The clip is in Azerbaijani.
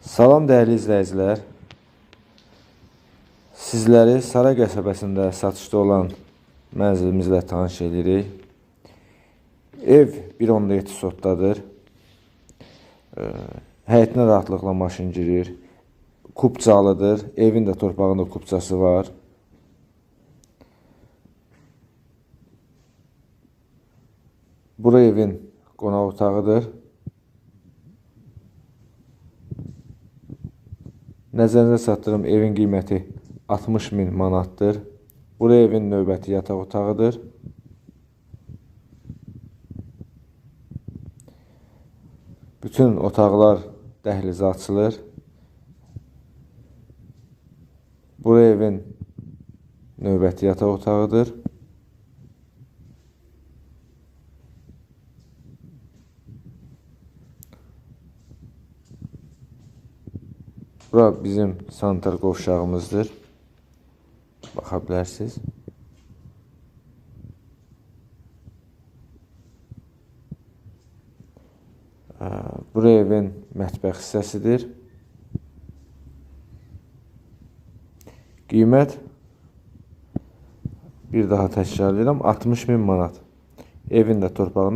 Salam dəyərli izləyicilər. Sizləri Saray qəsəbəsində satışda olan mənzilimizlə tanış edirik. Ev 1.7 sotdadır. Həyətinə rahatlıqla maşın girir. Kubcalıdır. Evin də torpağında kubcası var. Bura evin qonaq otağıdır. Nəzərinizə çatdırım, evin qiyməti 60.000 manatdır. Bura evin növbəti yataq otağıdır. Bütün otaqlar dəhlizə açılır. Bura evin növbəti yataq otağıdır. Bura bizim sanitar qovşağımızdır. Baxa bilərsiniz. Bura evin mətbəx hissəsidir. Qiymət, bir daha təkrar edirəm, 60.000 manat. Evin də torpağında